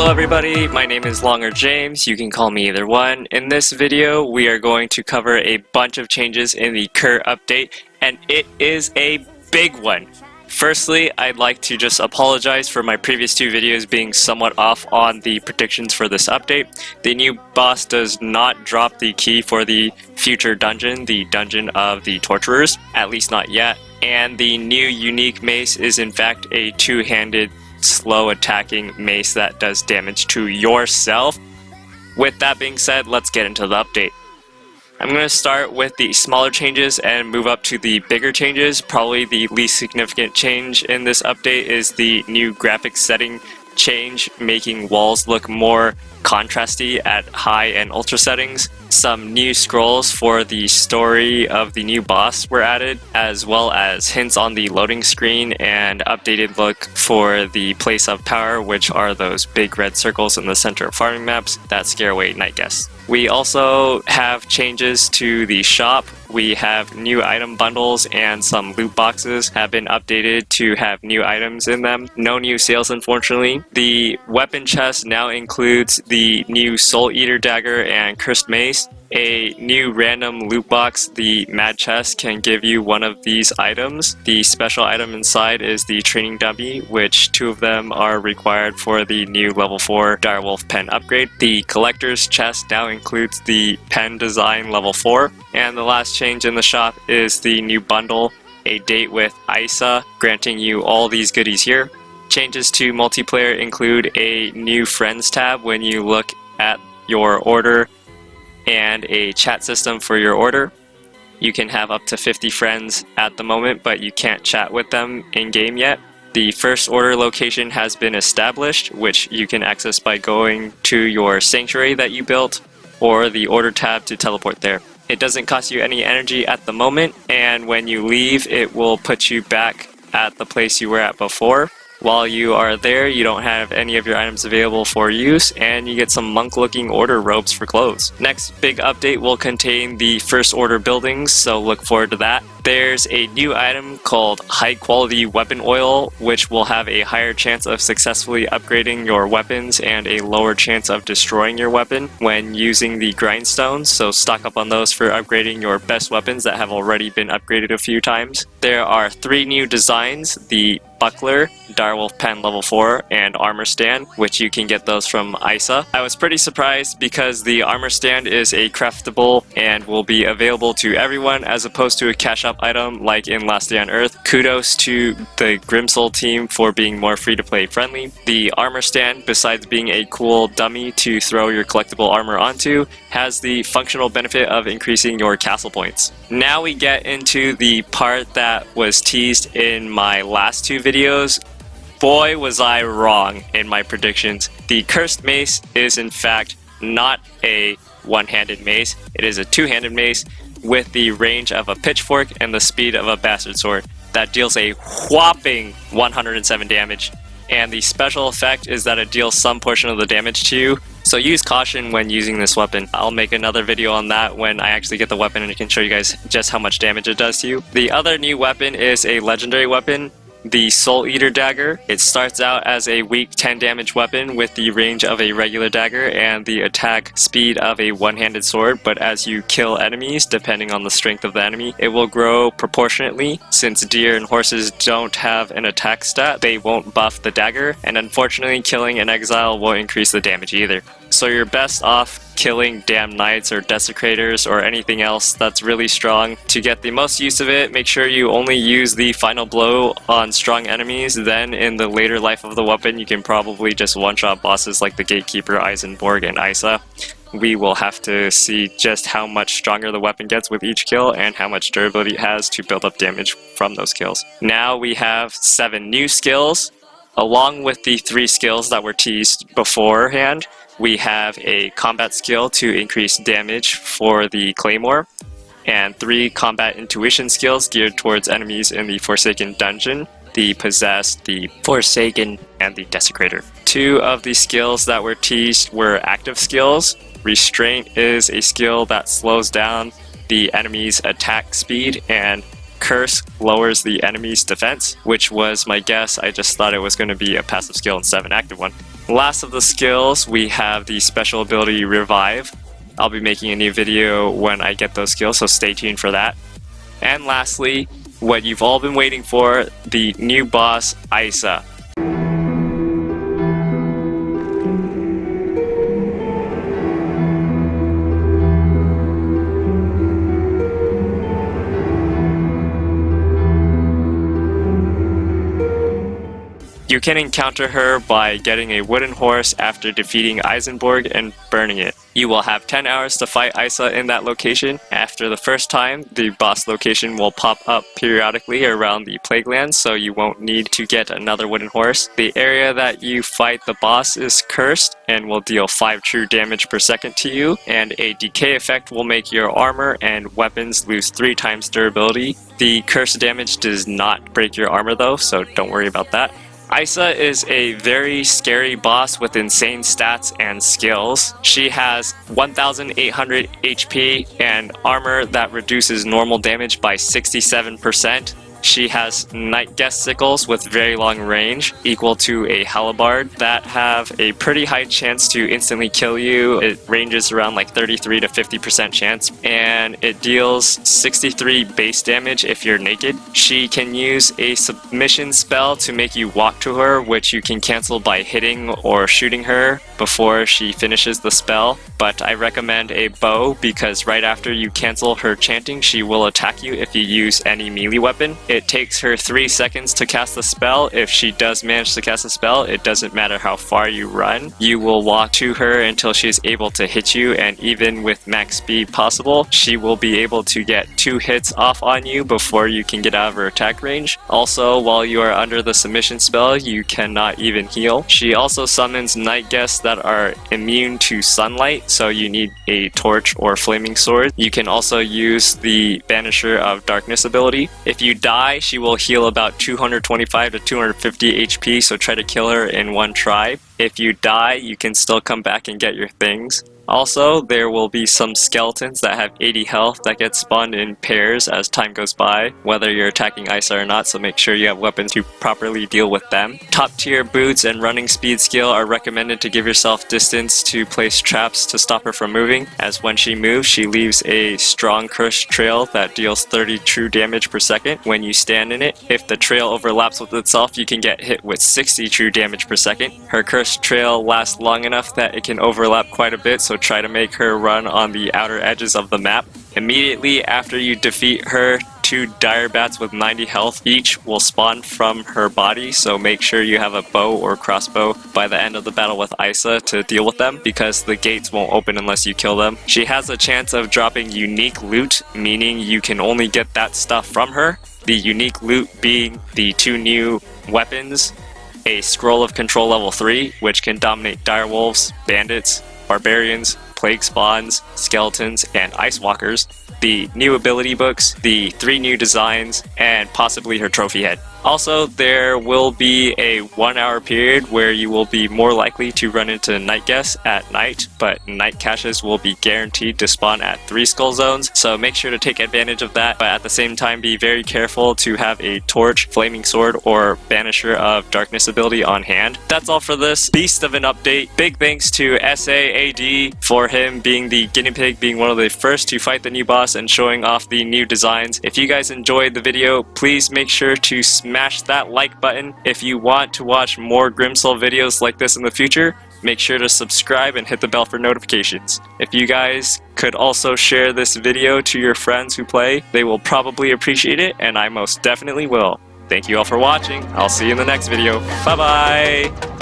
Hello everybody, my name is longORjames, you can call me either one. In this video, we are going to cover a bunch of changes in the current update, and it is a big one. Firstly, I'd like to just apologize for my previous two videos being somewhat off on the predictions for this update. The new boss does not drop the key for the future dungeon, the Dungeon of the Torturers, at least not yet. And the new unique mace is in fact a two-handed slow attacking mace that does damage to yourself. With that being said, let's get into the update. I'm going to start with the smaller changes and move up to the bigger changes. Probably the least significant change in this update is the new graphics setting change, making walls look more contrasty at high and ultra settings. Some new scrolls for the story of the new boss were added, as well as hints on the loading screen and updated look for the place of power, which are those big red circles in the center of farming maps that scare away night guests. We also have changes to the shop. We have new item bundles and some loot boxes have been updated to have new items in them. No new sales, unfortunately. The weapon chest now includes the new Soul Eater Dagger and Cursed Mace. A new random loot box, the Mad Chest, can give you one of these items. The special item inside is the Training Dummy, which two of them are required for the new level 4 Direwolf pen upgrade. The Collector's Chest now includes the pen design level 4. And the last change in the shop is the new bundle, a date with AISSA, granting you all these goodies here. Changes to multiplayer include a new friends tab when you look at your order, and a chat system for your order. You can have up to 50 friends at the moment, but you can't chat with them in-game yet. The first order location has been established, which you can access by going to your sanctuary that you built, or the order tab to teleport there. It doesn't cost you any energy at the moment, and when you leave, it will put you back at the place you were at before. While you are there, you don't have any of your items available for use, and you get some monk-looking order robes for clothes. Next big update will contain the first order buildings, so look forward to that. There's a new item called High Quality Weapon Oil, which will have a higher chance of successfully upgrading your weapons and a lower chance of destroying your weapon when using the grindstones, so stock up on those for upgrading your best weapons that have already been upgraded a few times. There are 3 new designs, the Buckler, Direwolf Pen level 4, and Armor Stand, which you can get those from AISSA. I was pretty surprised because the Armor Stand is a craftable and will be available to everyone as opposed to a cash up item like in Last Day on Earth. Kudos to the Grimsoul team for being more free to play friendly. The Armor Stand, besides being a cool dummy to throw your collectible armor onto, has the functional benefit of increasing your castle points. Now we get into the part that was teased in my last 2 videos. Boy, was I wrong in my predictions. The Cursed Mace is in fact not a one-handed mace. It is a two-handed mace with the range of a pitchfork and the speed of a bastard sword that deals a whopping 107 damage. And the special effect is that it deals some portion of the damage to you, so use caution when using this weapon. I'll make another video on that when I actually get the weapon and I can show you guys just how much damage it does to you. The other new weapon is a legendary weapon, the Soul Eater Dagger. It starts out as a weak 10 damage weapon with the range of a regular dagger and the attack speed of a one-handed sword, but as you kill enemies, depending on the strength of the enemy, it will grow proportionately. Since deer and horses don't have an attack stat, they won't buff the dagger, and unfortunately killing an exile won't increase the damage either. So you're best off killing damn knights or desecrators or anything else that's really strong. To get the most use of it, make sure you only use the final blow on strong enemies. Then in the later life of the weapon, you can probably just one-shot bosses like the Gatekeeper, Eisenborg, and AISSA. We will have to see just how much stronger the weapon gets with each kill and how much durability it has to build up damage from those kills. Now we have 7 new skills. Along with the 3 skills that were teased beforehand, we have a combat skill to increase damage for the Claymore, and 3 combat intuition skills geared towards enemies in the Forsaken Dungeon, the Possessed, the Forsaken, and the Desecrator. 2 of the skills that were teased were active skills. Restraint is a skill that slows down the enemy's attack speed and Curse lowers the enemy's defense, which was my guess. I just thought it was going to be a passive skill instead of an active one. Last of the skills, we have the special ability Revive. I'll be making a new video when I get those skills, so stay tuned for that. And lastly, what you've all been waiting for, the new boss, AISSA. You can encounter her by getting a wooden horse after defeating Eisenborg and burning it. You will have 10 hours to fight AISSA in that location. After the first time, the boss location will pop up periodically around the Plague Lands, so you won't need to get another wooden horse. The area that you fight the boss is cursed and will deal 5 true damage per second to you, and a decay effect will make your armor and weapons lose 3 times durability. The curse damage does not break your armor though, so don't worry about that. AISSA is a very scary boss with insane stats and skills. She has 1,800 HP and armor that reduces normal damage by 67%. She has Night Guest sickles with very long range, equal to a halberd, that have a pretty high chance to instantly kill you. It ranges around like 33 to 50% chance, and it deals 63 base damage if you're naked. She can use a submission spell to make you walk to her, which you can cancel by hitting or shooting her before she finishes the spell. But I recommend a bow because right after you cancel her chanting, she will attack you if you use any melee weapon. It takes her 3 seconds to cast the spell. If she does manage to cast a spell, it doesn't matter how far you run. You will walk to her until she's able to hit you, and even with max speed possible, she will be able to get 2 hits off on you before you can get out of her attack range. Also, while you are under the submission spell, you cannot even heal. She also summons Night Guests that are immune to sunlight, so you need a torch or flaming sword. You can also use the Banisher of Darkness ability. If you die, she will heal about 225 to 250 HP, so try to kill her in one try. If you die, you can still come back and get your things. Also, there will be some skeletons that have 80 health that get spawned in pairs as time goes by, whether you're attacking AISSA or not, so make sure you have weapons to properly deal with them. Top tier boots and running speed skill are recommended to give yourself distance to place traps to stop her from moving, as when she moves, she leaves a strong curse trail that deals 30 true damage per second when you stand in it. If the trail overlaps with itself, you can get hit with 60 true damage per second. Her curse trail lasts long enough that it can overlap quite a bit, so try to make her run on the outer edges of the map. Immediately after you defeat her, 2 dire bats with 90 health each will spawn from her body, so make sure you have a bow or crossbow by the end of the battle with AISSA to deal with them, because the gates won't open unless you kill them. She has a chance of dropping unique loot, meaning you can only get that stuff from her. The unique loot being the 2 new weapons, a Scroll of Control level 3, which can dominate direwolves, bandits, barbarians, plague spawns, skeletons, and ice walkers, the new ability books, the 3 new designs, and possibly her trophy head. Also, there will be a 1-hour period where you will be more likely to run into Night Guests at night, but night caches will be guaranteed to spawn at 3 skull zones, so make sure to take advantage of that, but at the same time be very careful to have a torch, flaming sword, or Banisher of Darkness ability on hand. That's all for this beast of an update. Big thanks to SAAD for him being the guinea pig, being one of the first to fight the new boss and showing off the new designs. If you guys enjoyed the video, please make sure to smash that like button. If you want to watch more Grimsoul videos like this in the future, make sure to subscribe and hit the bell for notifications. If you guys could also share this video to your friends who play, they will probably appreciate it, and I most definitely will. Thank you all for watching. I'll see you in the next video. Bye bye!